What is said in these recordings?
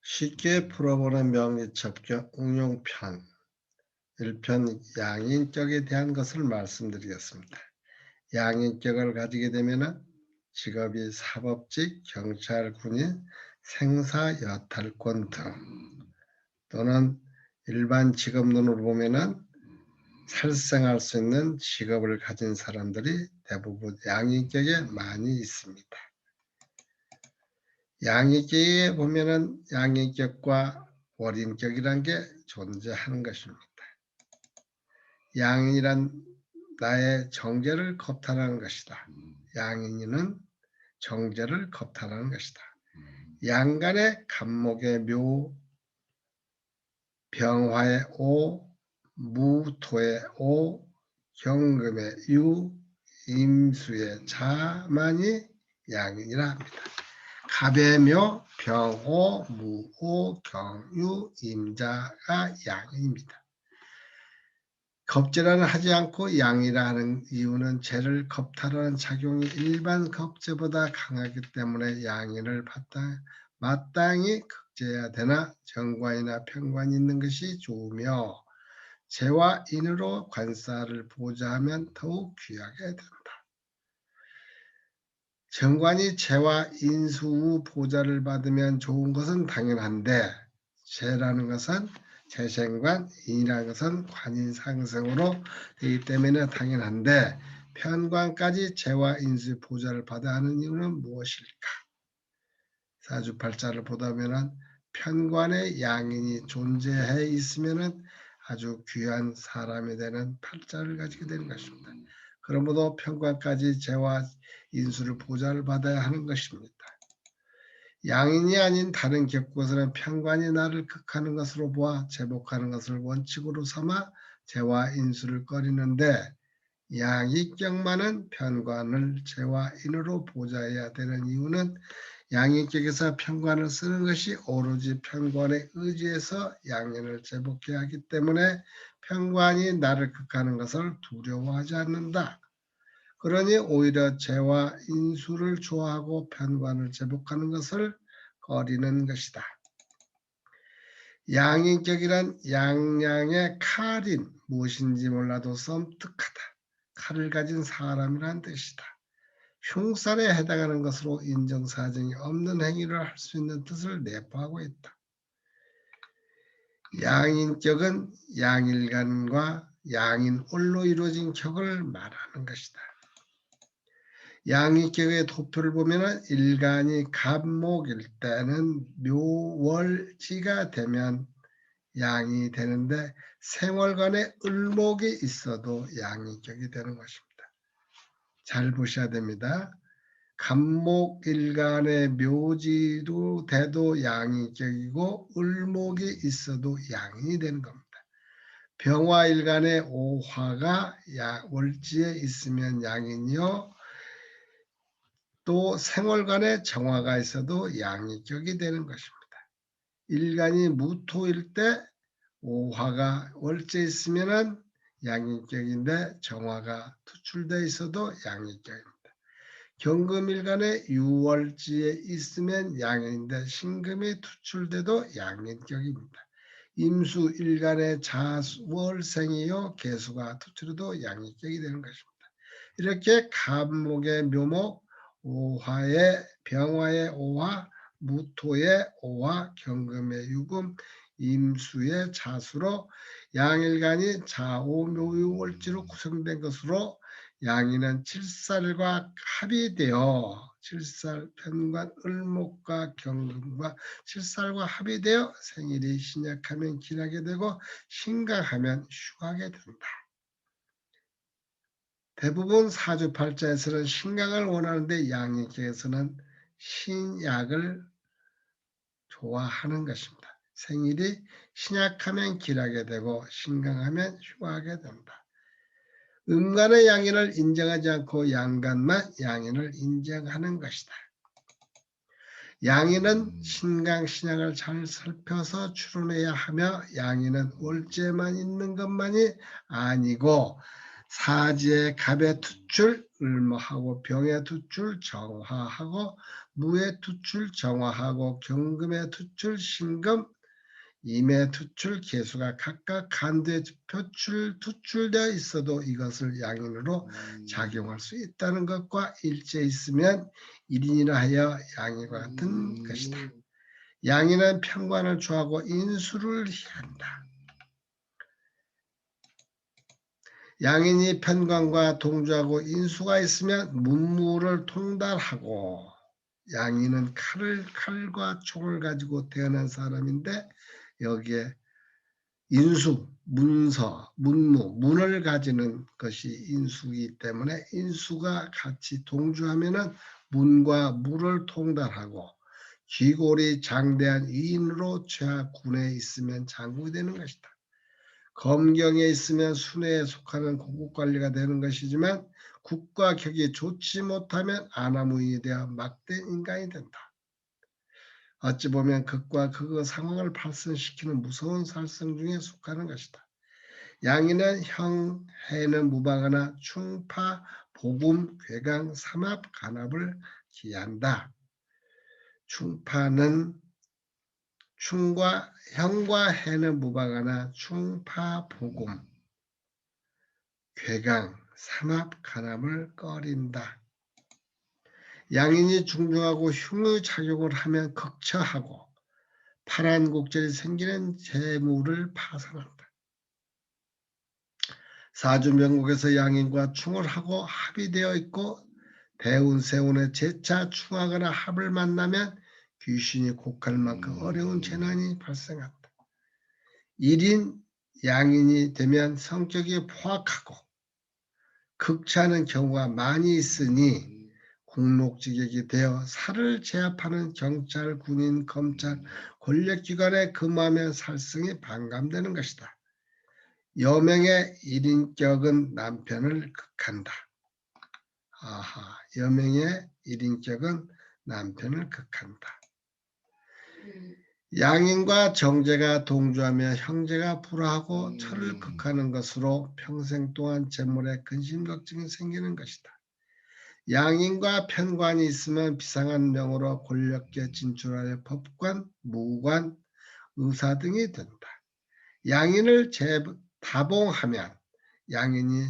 쉽게 풀어보는 명리첩경 응용편 1편 양인격에 대한 것을 말씀드리겠습니다. 양인격을 가지게 되면 직업이 사법직, 경찰, 군인, 생사, 여탈권 등 또는 일반 직업론으로 보면 살생할 수 있는 직업을 가진 사람들이 대부분 양인격에 많이 있습니다. 양인격에 보면은 양인격과 월인격이란 게 존재하는 것입니다. 양인이란 나의 정죄를 겁탈하는 것이다. 양인은 정죄를 겁탈하는 것이다. 양간의 간목의 묘, 병화의 오, 무토의 오, 경금의 유, 임수의 자만이 양인이라 합니다. 갑의 묘, 병호, 무호, 경유, 임자가 양입니다. 겁제라는 하지 않고 양이라 하는 이유는 죄를 겁탈하는 작용이 일반 겁제보다 강하기 때문에 양인을 마땅히 극제해야 되나 정관이나 편관이 있는 것이 좋으며 죄와 인으로 관사를 보자 하면 더욱 귀하게 된다. 정관이 죄와 인수 후 보좌를 받으면 좋은 것은 당연한데 죄라는 것은 재생관, 인이라는 것은 관인 상승으로 되기 때문에 당연한데 편관까지 죄와 인수의 보좌를 받아야 하는 이유는 무엇일까? 사주팔자를 보다 보면 편관의 양인이 존재해 있으면 아주 귀한 사람이 되는 팔자를 가지게 되는 것입니다. 그러므로 편관까지 죄와 인수를 보좌를 받아야 하는 것입니다. 양인이 아닌 다른 격것은 편관이 나를 극하는 것으로 보아 제복하는 것을 원칙으로 삼아 죄와 인수를 꺼리는데 양인격만은 편관을 죄와 인으로 보좌해야 되는 이유는 양인격에서 편관을 쓰는 것이 오로지 편관의 의지에서 양인을 제복해야 하기 때문에 편관이 나를 극하는 것을 두려워하지 않는다. 그러니 오히려 죄와 인수를 좋아하고 편관을 제복하는 것을 꺼리는 것이다. 양인격이란 양양의 칼인 무엇인지 몰라도 섬뜩하다. 칼을 가진 사람이란 뜻이다. 흉살에 해당하는 것으로 인정사정이 없는 행위를 할 수 있는 뜻을 내포하고 있다. 양인격은 양일간과 양인올로 이루어진 격을 말하는 것이다. 양인격의 도표를 보면 일간이 갑목일 때는 묘월지가 되면 양이 되는데 생월간에 을목이 있어도 양인격이 되는 것입니다. 잘 보셔야 됩니다. 갑목일간의 묘지도 돼도 양인격이고 을목이 있어도 양이 되는 겁니다. 병화일간의 오화가 월지에 있으면 양인이요. 또 생월간에 정화가 있어도 양인격이 되는 것입니다. 일간이 무토일 때 오화가 월지에 있으면 양인격인데 정화가 투출되어 있어도 양인격입니다. 경금일간에 유월지에 있으면 양인인데 신금이 투출돼도 양인격입니다. 임수일간에 자월생이요 개수가 투출해도 양인격이 되는 것입니다. 이렇게 갑목의 묘목, 오화의 병화의 오화, 무토의 오화, 경금의 유금, 임수의 자수로 양일간이 자오묘유월지로 구성된 것으로 양인은 칠살과 합의되어 칠살 편관 을목과 경금과 칠살과 합의되어 생일이 신약하면 길하게 되고 신강하면 휴하게 된다. 대부분 사주팔자에서는 신강을 원하는데 양인격에서는 신약을 좋아하는 것입니다. 생일이 신약하면 길하게 되고 신강하면 휴하게 된다. 음간의 양인을 인정하지 않고 양간만 양인을 인정하는 것이다. 양인은 신강, 신약을 잘 살펴서 추론해야 하며 양인은 월제만 있는 것만이 아니고 사지의 갑의 투출 을모하고 병의 투출 정화하고 무의 투출 정화하고 경금의 투출 신금 임의 투출 개수가 각각 간두에 투출되어 있어도 이것을 양인으로 작용할 수 있다는 것과 일치해 있으면 일인이라 하여 양인과 같은 것이다. 양인은 편관을 좋아하고 인수를 희한다. 양인이 편관과 동조하고 인수가 있으면 문무를 통달하고 양인은 칼과 총을 가지고 태어난 사람인데 여기에 인수, 문서, 문무, 문을 가지는 것이 인수이기 때문에 인수가 같이 동조하면은 문과 무를 통달하고 귀골이 장대한 위인으로 최하 군에 있으면 장군이 되는 것이다. 검경에 있으면 순회에 속하는 고국관리가 되는 것이지만 국과 격이 좋지 못하면 아나무인이 되어 막된 인간이 된다. 어찌 보면 극과 극의 상황을 발생시키는 무서운 살성 중에 속하는 것이다. 양인은 형, 해는 무방하나 충파, 복음, 괴강, 삼합, 간합을 기한다. 충파는 형과 해는 무방하나 충파, 복음, 괴강, 삼합, 간합을 꺼린다. 양인이 중중하고 흉의 작용을 하면 극처하고 파란 곡절이 생기는 재물을 파산한다. 사주명국에서 양인과 충을 하고 합이 되어 있고 대운, 세운의 재차 충하거나 합을 만나면 귀신이 곡할 만큼 어려운 재난이 발생한다. 1인 양인이 되면 성격이 포악하고 극차하는 경우가 많이 있으니 국록지객이 되어 살을 제압하는 경찰, 군인, 검찰, 권력기관에 근무하면 살성이 반감되는 것이다. 여명의 1인격은 남편을 극한다. 여명의 1인격은 남편을 극한다. 양인과 정제가 동조하며 형제가 불화하고 철을 극하는 것으로 평생 동안 재물에 근심 걱정이 생기는 것이다. 양인과 편관이 있으면 비상한 명으로 권력계 진출하여 법관, 무관, 의사 등이 된다. 양인을 다봉하면 양인이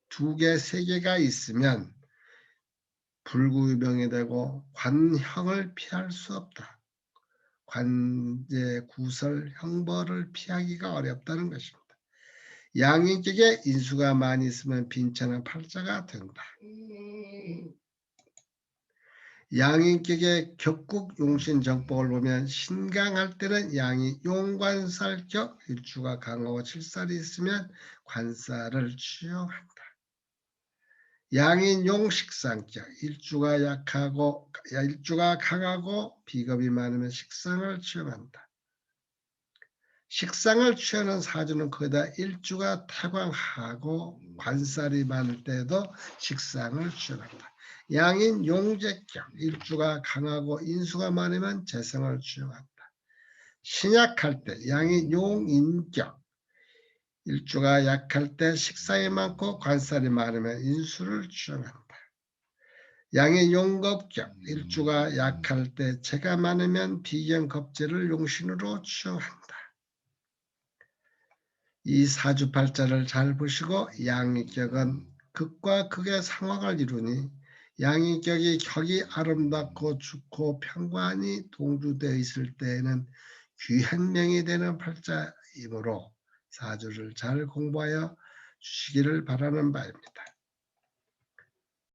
2개, 3개가 있으면 불구유병이 되고 관형을 피할 수 없다. 관제, 구설, 형벌을 피하기가 어렵다는 것입니다. 양인격에 인수가 많이 있으면 빈천한 팔자가 된다. 양인격의 격국 용신 정법을 보면 신강할 때는 양이 용관살격 일주가 강하고 칠살이 있으면 관살을 취용한다. 양인 용식상격 일주가 강하고 비겁이 많으면 식상을 취용한다. 식상을 취하는 사주는 거기다 일주가 태광하고 관살이 많을 때도 식상을 취용한다. 양인 용재격 일주가 강하고 인수가 많으면 재성을 취용한다. 신약할 때 양인 용인격 일주가 약할 때 식상이 많고 관살이 많으면 인수를 취용한다. 양의 용겁격 일주가 약할 때 재가 많으면 비견겁제를 용신으로 취용한다. 이 사주팔자를 잘 보시고 양인격은 극과 극의 상황을 이루니 양인격이 격이 아름답고 좋고 편관이 동조되어 있을 때에는 귀한 명이 되는 팔자이므로 사주를 잘 공부하여 주시기를 바라는 바입니다.